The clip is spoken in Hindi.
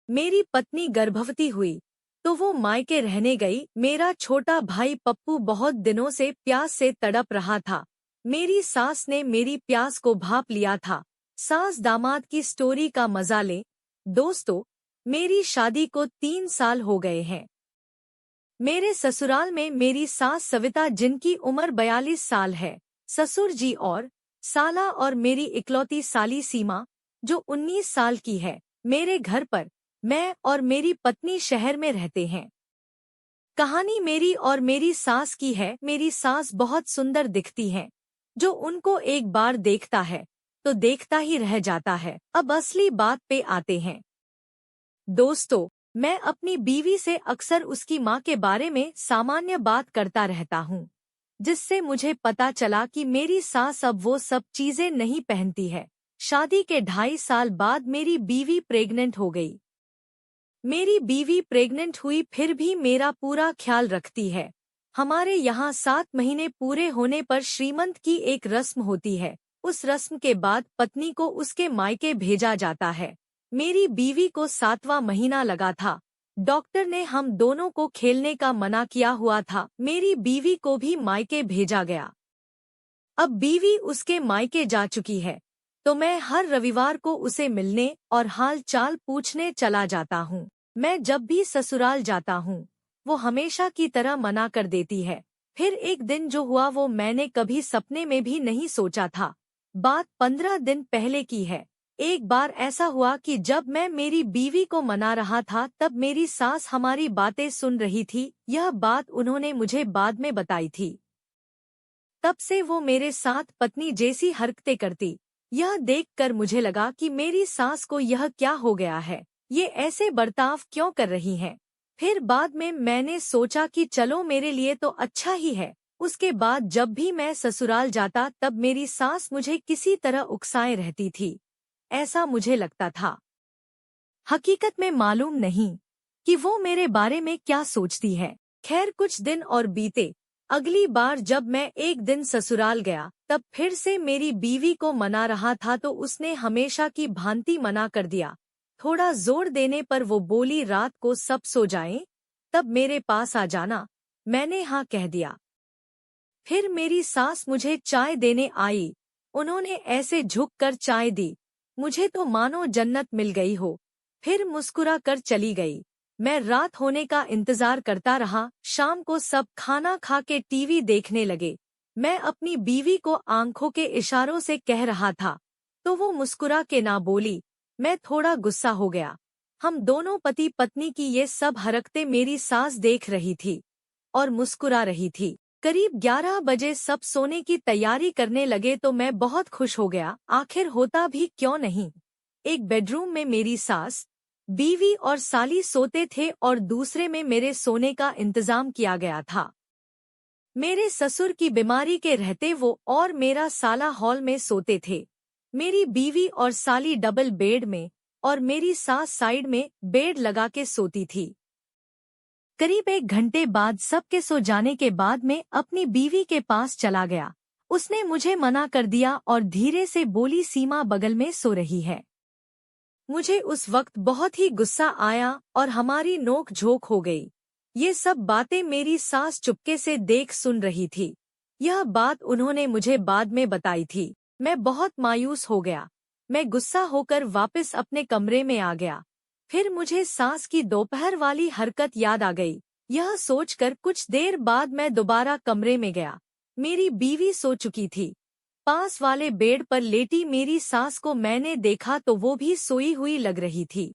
मेरी पत्नी गर्भवती हुई तो वो मायके रहने गई। मेरा छोटा भाई पप्पू बहुत दिनों से प्यास से तड़प रहा था। मेरी सास ने मेरी प्यास को भांप लिया था। सास दामाद की स्टोरी का मजा ले। दोस्तों, मेरी शादी को 3 साल हो गए हैं। मेरे ससुराल में मेरी सास सविता, जिनकी उम्र 42 साल है, ससुर जी और साला और मेरी इकलौती साली सीमा, जो 19 साल की है। मेरे घर पर मैं और मेरी पत्नी शहर में रहते हैं। कहानी मेरी और मेरी सास की है। मेरी सास बहुत सुंदर दिखती हैं। जो उनको एक बार देखता है तो देखता ही रह जाता है। अब असली बात पे आते हैं। दोस्तों, मैं अपनी बीवी से अक्सर उसकी माँ के बारे में सामान्य बात करता रहता हूँ, जिससे मुझे पता चला कि मेरी सास अब वो सब चीजें नहीं पहनती है। शादी के 2.5 साल बाद मेरी बीवी प्रेग्नेंट हो गई। मेरी बीवी प्रेग्नेंट हुई फिर भी मेरा पूरा ख्याल रखती है। हमारे यहाँ 7 महीने पूरे होने पर श्रीमंत की एक रस्म होती है। उस रस्म के बाद पत्नी को उसके मायके भेजा जाता है। मेरी बीवी को 7वां महीना लगा था। डॉक्टर ने हम दोनों को खेलने का मना किया हुआ था। मेरी बीवी को भी मायके भेजा गया। अब बीवी उसके मायके जा चुकी है, तो मैं हर रविवार को उसे मिलने और हाल चाल पूछने चला जाता हूँ। मैं जब भी ससुराल जाता हूँ, वो हमेशा की तरह मना कर देती है। फिर एक दिन जो हुआ वो मैंने कभी सपने में भी नहीं सोचा था। बात 15 दिन पहले की है। एक बार ऐसा हुआ कि जब मैं मेरी बीवी को मना रहा था, तब मेरी सास हमारी बातें सुन रही थी। यह बात उन्होंने मुझे बाद में बताई थी। तब से वो मेरे साथ पत्नी जैसी हरकतें करती। यह देखकर मुझे लगा कि मेरी सास को यह क्या हो गया है, ये ऐसे बर्ताव क्यों कर रही हैं। फिर बाद में मैंने सोचा कि चलो मेरे लिए तो अच्छा ही है। उसके बाद जब भी मैं ससुराल जाता तब मेरी सास मुझे किसी तरह उकसाए रहती थी, ऐसा मुझे लगता था। हकीकत में मालूम नहीं कि वो मेरे बारे में क्या सोचती है। खैर, कुछ दिन और बीते। अगली बार जब मैं एक दिन ससुराल गया, तब फिर से मेरी बीवी को मना रहा था तो उसने हमेशा की भांति मना कर दिया। थोड़ा जोर देने पर वो बोली, रात को सब सो जाएं, तब मेरे पास आ जाना। मैंने हाँ कह दिया। फिर मेरी सास मुझे चाय देने आई। उन्होंने ऐसे झुक कर चाय दी, मुझे तो मानो जन्नत मिल गई हो। फिर मुस्कुरा कर चली गई। मैं रात होने का इंतजार करता रहा। शाम को सब खाना खा के टीवी देखने लगे। मैं अपनी बीवी को आंखों के इशारों से कह रहा था, तो वो मुस्कुरा के ना बोली। मैं थोड़ा गुस्सा हो गया। हम दोनों पति पत्नी की ये सब हरकतें मेरी सास देख रही थी और मुस्कुरा रही थी। करीब 11 बजे सब सोने की तैयारी करने लगे तो मैं बहुत खुश हो गया। आखिर होता भी क्यों नहीं। एक बेडरूम में मेरी सास, बीवी और साली सोते थे और दूसरे में मेरे सोने का इंतजाम किया गया था। मेरे ससुर की बीमारी के रहते वो और मेरा साला हॉल में सोते थे। मेरी बीवी और साली डबल बेड में और मेरी सास साइड में बेड लगा के सोती थी। करीब 1 घंटे बाद सबके सो जाने के बाद मैं अपनी बीवी के पास चला गया। उसने मुझे मना कर दिया और धीरे से बोली, सीमा बगल में सो रही है। मुझे उस वक्त बहुत ही गुस्सा आया और हमारी नोक झोंक हो गई। ये सब बातें मेरी सास चुपके से देख सुन रही थी। यह बात उन्होंने मुझे बाद में बताई थी। मैं बहुत मायूस हो गया। मैं गुस्सा होकर वापस अपने कमरे में आ गया। फिर मुझे सास की दोपहर वाली हरकत याद आ गई। यह सोचकर कुछ देर बाद मैं दोबारा कमरे में गया। मेरी बीवी सो चुकी थी। पास वाले बेड पर लेटी मेरी सास को मैंने देखा तो वो भी सोई हुई लग रही थी।